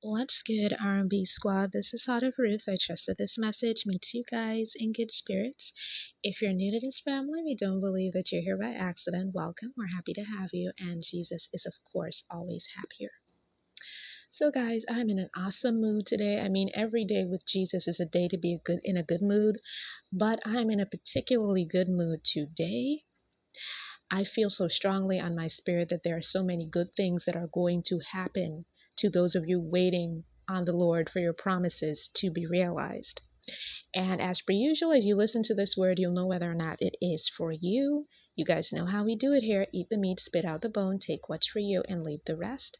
What's good, R&B squad? This is out of Ruth. I trust that this message meets you guys in good spirits. If you're new to this family, we don't believe that you're here by accident. Welcome. We're happy to have you, and Jesus is, of course, always happier. So, guys, I'm in an awesome mood today. I mean, every day with Jesus is a day to be in a good mood, but I'm in a particularly good mood today. I feel so strongly on my spirit that there are so many good things that are going to happen to those of you waiting on the Lord for your promises to be realized. And as per usual, as you listen to this word, you'll know whether or not it is for you. You guys know how we do it here. Eat the meat, spit out the bone, take what's for you, and leave the rest.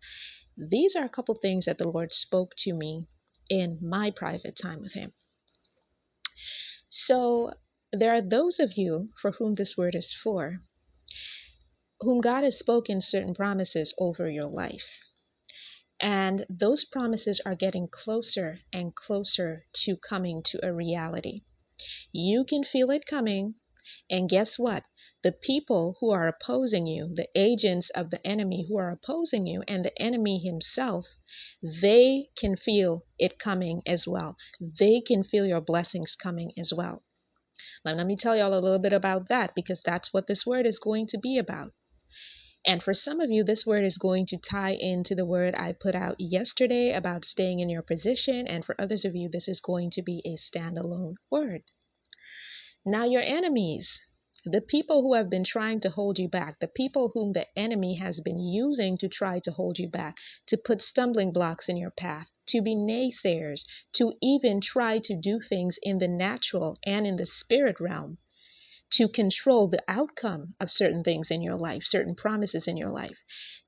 These are a couple things that the Lord spoke to me in my private time with Him. So there are those of you for whom this word is for, whom God has spoken certain promises over your life. And those promises are getting closer and closer to coming to a reality. You can feel it coming. And guess what? The people who are opposing you, the agents of the enemy who are opposing you, and the enemy himself, they can feel it coming as well. They can feel your blessings coming as well. Now, let me tell y'all a little bit about that, because that's what this word is going to be about. And for some of you, this word is going to tie into the word I put out yesterday about staying in your position. And for others of you, this is going to be a standalone word. Now, your enemies, the people who have been trying to hold you back, the people whom the enemy has been using to try to hold you back, to put stumbling blocks in your path, to be naysayers, to even try to do things in the natural and in the spirit realm, to control the outcome of certain things in your life, certain promises in your life.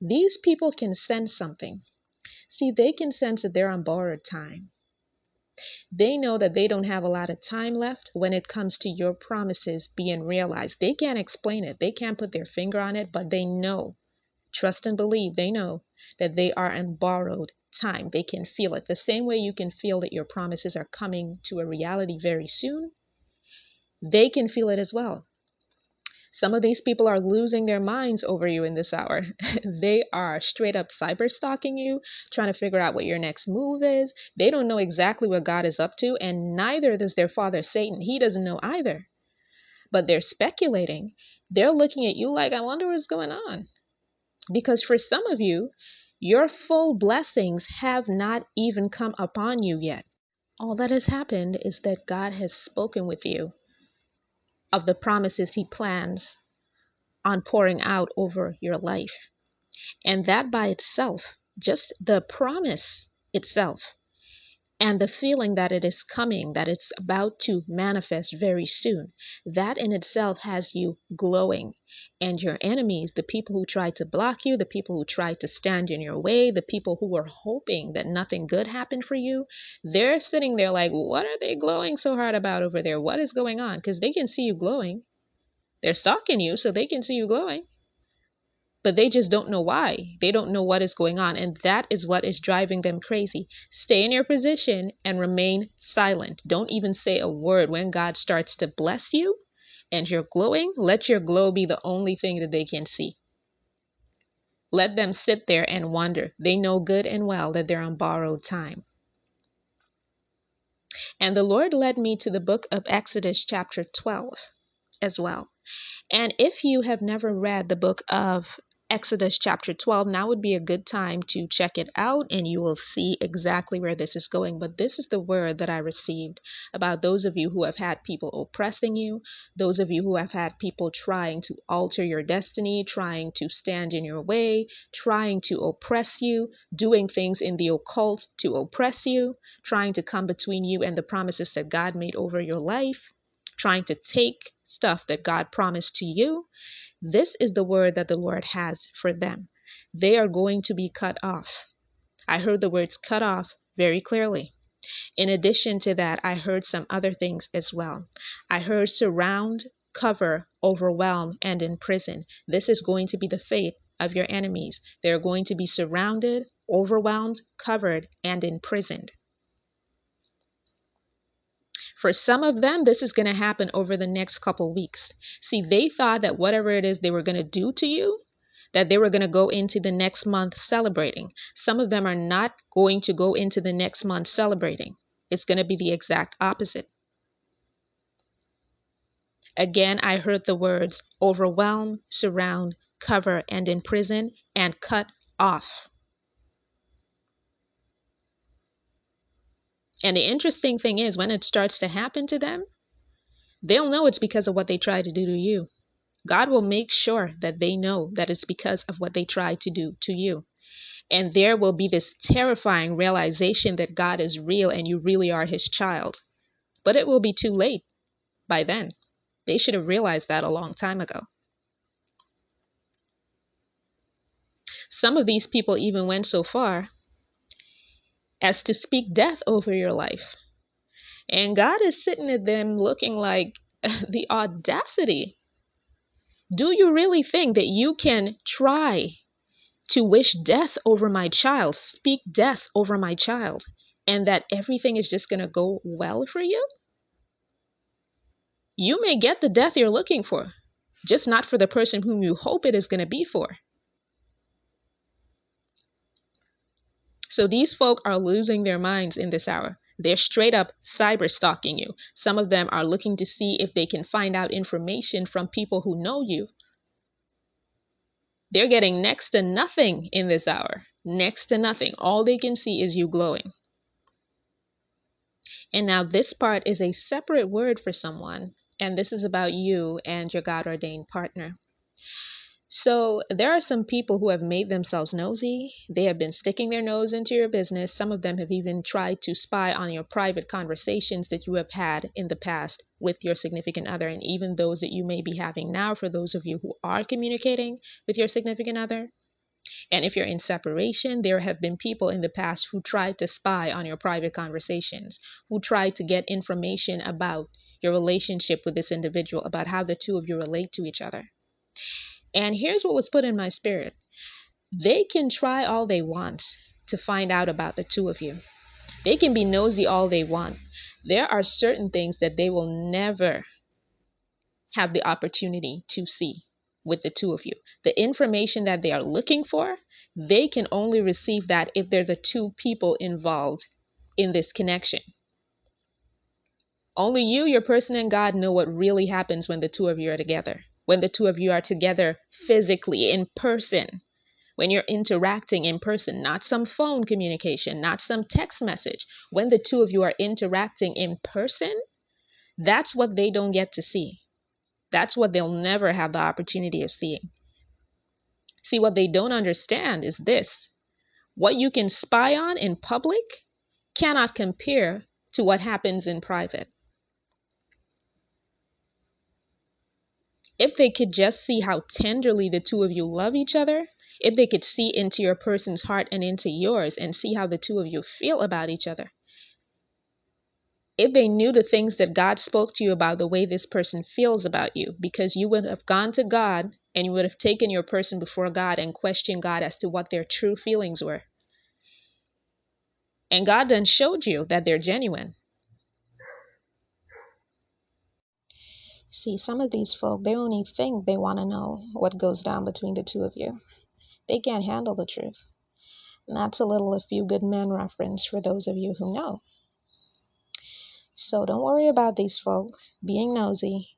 These people can sense something. See, they can sense that they're on borrowed time. They know that they don't have a lot of time left when it comes to your promises being realized. They can't explain it. They can't put their finger on it, but they know, trust and believe, they know that they are on borrowed time. They can feel it. The same way you can feel that your promises are coming to a reality very soon, they can feel it as well. Some of these people are losing their minds over you in this hour. They are straight up cyber stalking you, trying to figure out what your next move is. They don't know exactly what God is up to, and neither does their father Satan. He doesn't know either. But they're speculating. They're looking at you like, I wonder what's going on. Because for some of you, your full blessings have not even come upon you yet. All that has happened is that God has spoken with you of the promises He plans on pouring out over your life. And that by itself, just the promise itself, and the feeling that it is coming, that it's about to manifest very soon, that in itself has you glowing. And your enemies, the people who try to block you, the people who try to stand in your way, the people who were hoping that nothing good happened for you, they're sitting there like, what are they glowing so hard about over there? What is going on? Because they can see you glowing. They're stalking you, so they can see you glowing. But they just don't know why. They don't know what is going on. And that is what is driving them crazy. Stay in your position and remain silent. Don't even say a word. When God starts to bless you and you're glowing, let your glow be the only thing that they can see. Let them sit there and wonder. They know good and well that they're on borrowed time. And the Lord led me to the book of Exodus chapter 12 as well. And if you have never read the book of Exodus chapter 12, now would be a good time to check it out and you will see exactly where this is going. But this is the word that I received about those of you who have had people oppressing you, those of you who have had people trying to alter your destiny, trying to stand in your way, trying to oppress you, doing things in the occult to oppress you, trying to come between you and the promises that God made over your life, trying to take stuff that God promised to you. This is the word that the Lord has for them. They are going to be cut off. I heard the words cut off very clearly. In addition to that, I heard some other things as well. I heard surround, cover, overwhelm, and imprison. This is going to be the fate of your enemies. They're going to be surrounded, overwhelmed, covered, and imprisoned. For some of them, this is going to happen over the next couple weeks. See, they thought that whatever it is they were going to do to you, that they were going to go into the next month celebrating. Some of them are not going to go into the next month celebrating. It's going to be the exact opposite. Again, I heard the words overwhelm, surround, cover, and imprison, and cut off. And the interesting thing is, when it starts to happen to them, they'll know it's because of what they tried to do to you. God will make sure that they know that it's because of what they tried to do to you. And there will be this terrifying realization that God is real and you really are his child. But it will be too late by then. They should have realized that a long time ago. Some of these people even went so far as to speak death over your life. And God is sitting at them looking like, the audacity. Do you really think that you can try to wish death over my child, speak death over my child, and that everything is just going to go well for you? You may get the death you're looking for, just not for the person whom you hope it is going to be for. So these folk are losing their minds in this hour. They're straight up cyber stalking you. Some of them are looking to see if they can find out information from people who know you. They're getting next to nothing in this hour. Next to nothing. All they can see is you glowing. And now this part is a separate word for someone. And this is about you and your God-ordained partner. So there are some people who have made themselves nosy. They have been sticking their nose into your business. Some of them have even tried to spy on your private conversations that you have had in the past with your significant other, and even those that you may be having now for those of you who are communicating with your significant other. And if you're in separation, there have been people in the past who tried to spy on your private conversations, who tried to get information about your relationship with this individual, about how the two of you relate to each other. And here's what was put in my spirit. They can try all they want to find out about the two of you. They can be nosy all they want. There are certain things that they will never have the opportunity to see with the two of you. The information that they are looking for, they can only receive that if they're the two people involved in this connection. Only you, your person, and God know what really happens when the two of you are together. When the two of you are together physically, in person. When you're interacting in person, not some phone communication, not some text message. When the two of you are interacting in person, that's what they don't get to see. That's what they'll never have the opportunity of seeing. See, what they don't understand is this. What you can spy on in public cannot compare to what happens in private. If they could just see how tenderly the two of you love each other, if they could see into your person's heart and into yours and see how the two of you feel about each other, if they knew the things that God spoke to you about the way this person feels about you, because you would have gone to God and you would have taken your person before God and questioned God as to what their true feelings were. And God then showed you that they're genuine. See, some of these folk, they only think they want to know what goes down between the two of you. They can't handle the truth. And that's a little A Few Good Men reference for those of you who know. So don't worry about these folk being nosy.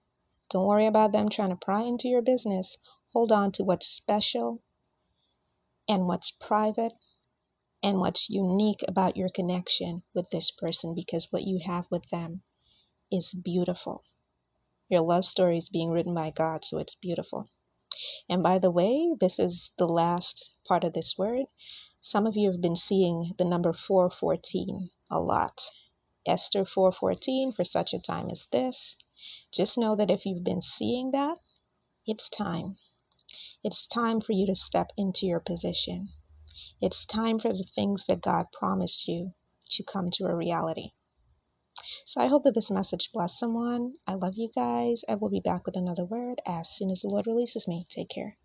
Don't worry about them trying to pry into your business. Hold on to what's special and what's private and what's unique about your connection with this person, because what you have with them is beautiful. Your love story is being written by God, so it's beautiful. And by the way, this is the last part of this word. Some of you have been seeing the number 414 a lot. Esther 4:14, for such a time as this. Just know that if you've been seeing that, it's time. It's time for you to step into your position. It's time for the things that God promised you to come to a reality. So I hope that this message blessed someone. I love you guys. I will be back with another word as soon as the Lord releases me. Take care.